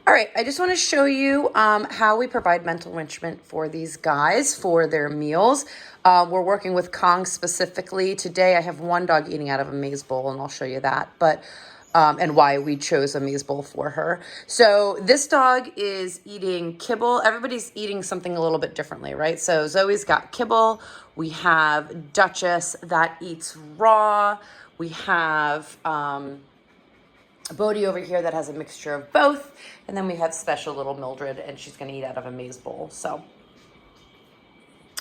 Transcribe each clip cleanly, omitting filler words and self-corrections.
All right, I just want to show you how we provide mental enrichment for these guys for their meals. We're working with Kong specifically. Today I have one dog eating out of a maize bowl, and I'll show you that, and why we chose a maize bowl for her. So this dog is eating kibble. Everybody's eating something a little bit differently, right? So Zoe's got kibble. We have Duchess that eats raw. We have Bodhi over here that has a mixture of both. And then we have special little Mildred, and she's going to eat out of a maize bowl. So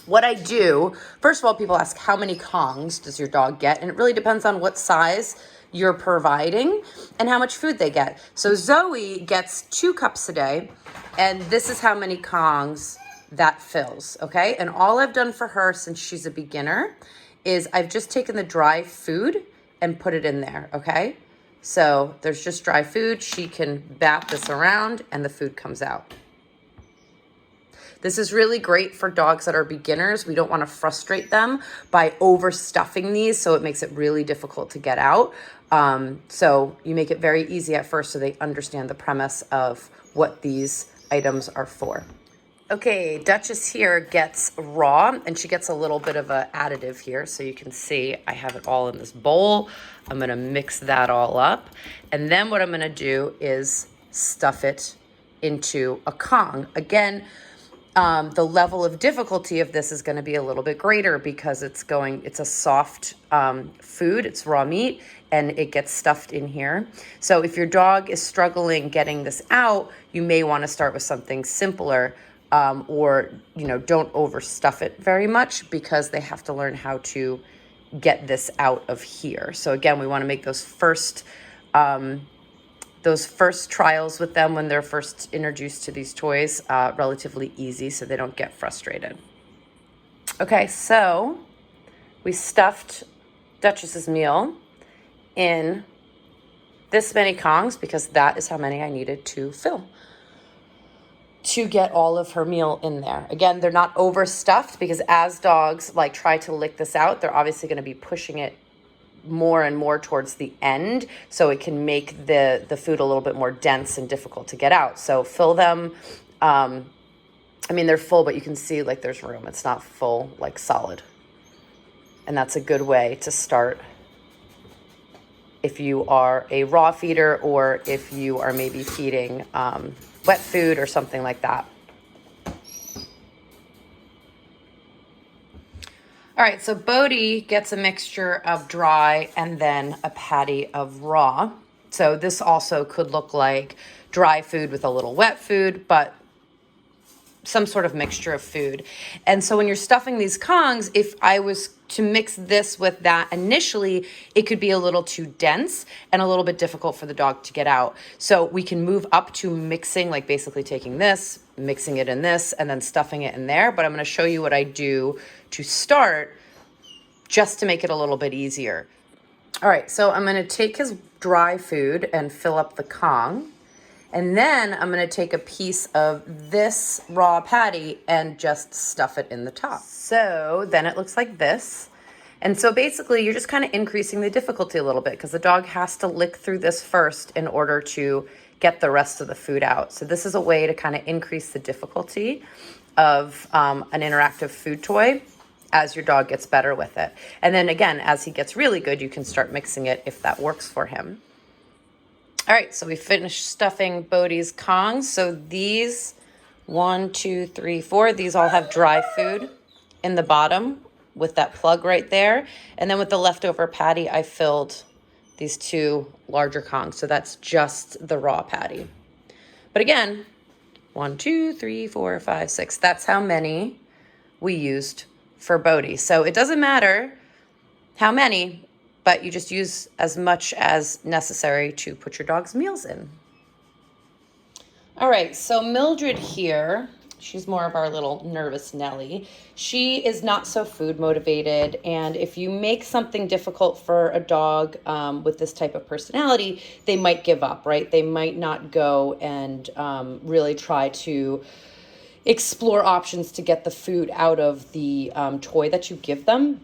what I do, first of all, people ask, how many Kongs does your dog get? And it really depends on what size you're providing and how much food they get. So Zoe gets 2 cups a day, and this is how many Kongs that fills, okay? And all I've done for her since she's a beginner is I've just taken the dry food and put it in there, okay? So there's just dry food. She can bat this around and the food comes out. This is really great for dogs that are beginners. We don't want to frustrate them by overstuffing these, so it makes it really difficult to get out. So you make it very easy at first so they understand the premise of what these items are for. Okay, Duchess here gets raw, and she gets a little bit of an additive here. So you can see I have it all in this bowl. I'm going to mix that all up. And then what I'm going to do is stuff it into a Kong. Again, the level of difficulty of this is going to be a little bit greater because it's a soft food. It's raw meat, and it gets stuffed in here. So if your dog is struggling getting this out, you may want to start with something simpler. Or, don't overstuff it very much because they have to learn how to get this out of here. So again, we want to make those first trials with them when they're first introduced to these toys relatively easy so they don't get frustrated. Okay, so we stuffed Duchess's meal in this many Kongs because that is how many I needed to fill to get all of her meal in there. Again, they're not overstuffed because as dogs try to lick this out, they're obviously going to be pushing it more and more towards the end, so it can make the food a little bit more dense and difficult to get out. So fill them. They're full, but you can see there's room. It's not full, solid. And that's a good way to start if you are a raw feeder or if you are maybe feeding wet food or something like that. All right, so Bodhi gets a mixture of dry and then a patty of raw. So this also could look like dry food with a little wet food, but some sort of mixture of food. And so when you're stuffing these Kongs, if I was to mix this with that initially, it could be a little too dense and a little bit difficult for the dog to get out. So we can move up to mixing, basically taking this, mixing it in this, and then stuffing it in there. But I'm going to show you what I do to start just to make it a little bit easier. All right, so I'm going to take his dry food and fill up the Kong. And then I'm going to take a piece of this raw patty and just stuff it in the top. So then it looks like this. And so basically you're just kind of increasing the difficulty a little bit because the dog has to lick through this first in order to get the rest of the food out. So this is a way to kind of increase the difficulty of an interactive food toy as your dog gets better with it. And then again, as he gets really good, you can start mixing it if that works for him. All right, so we finished stuffing Bodhi's Kongs. So these 1, 2, 3, 4, these all have dry food in the bottom with that plug right there. And then with the leftover patty, I filled these 2 larger Kongs. So that's just the raw patty. But again, 1, 2, 3, 4, 5, 6. That's how many we used for Bodhi. So it doesn't matter how many, but you just use as much as necessary to put your dog's meals in. All right, so Mildred here, she's more of our little nervous Nelly. She is not so food motivated, and if you make something difficult for a dog with this type of personality, they might give up, right? They might not go and really try to explore options to get the food out of the toy that you give them.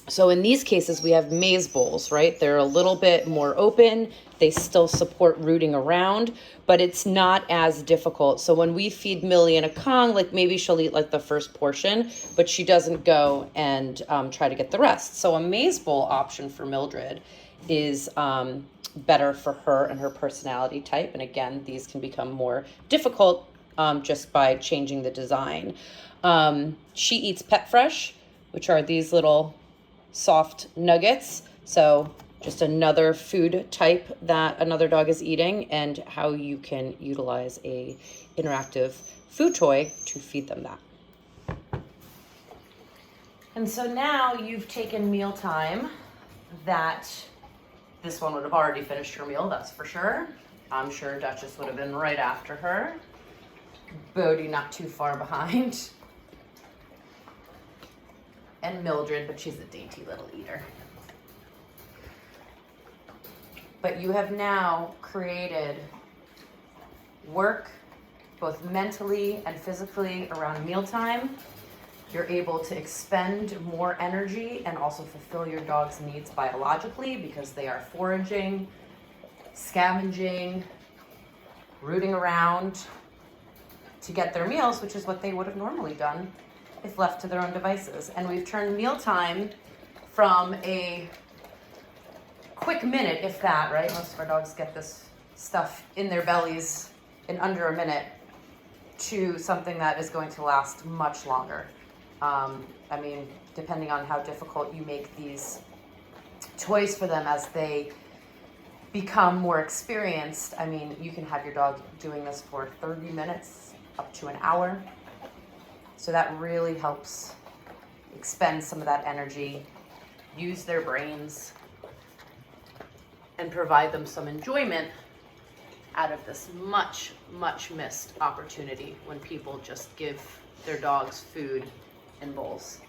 So in these cases, we have maize bowls, right? They're a little bit more open. They still support rooting around, but it's not as difficult. So when we feed Millie in a Kong, like maybe she'll eat like the first portion, but she doesn't go and try to get the rest. So a maize bowl option for Mildred is better for her and her personality type. And again, these can become more difficult just by changing the design. She eats Pet Fresh, which are these little soft nuggets. So just another food type that another dog is eating, and how you can utilize a interactive food toy to feed them that. And so now you've taken mealtime. That this one would have already finished her meal, that's for sure. I'm sure Duchess would have been right after her. Bodhi not too far behind. And Mildred, but she's a dainty little eater. But you have now created work, both mentally and physically, around mealtime. You're able to expend more energy and also fulfill your dog's needs biologically, because they are foraging, scavenging, rooting around to get their meals, which is what they would have normally done if left to their own devices. And we've turned mealtime from a quick minute, if that, right? Most of our dogs get this stuff in their bellies in under a minute, to something that is going to last much longer. I mean, depending on how difficult you make these toys for them as they become more experienced, I mean, you can have your dog doing this for 30 minutes up to an hour. So that really helps expend some of that energy, use their brains, and provide them some enjoyment out of this much, much missed opportunity when people just give their dogs food in bowls.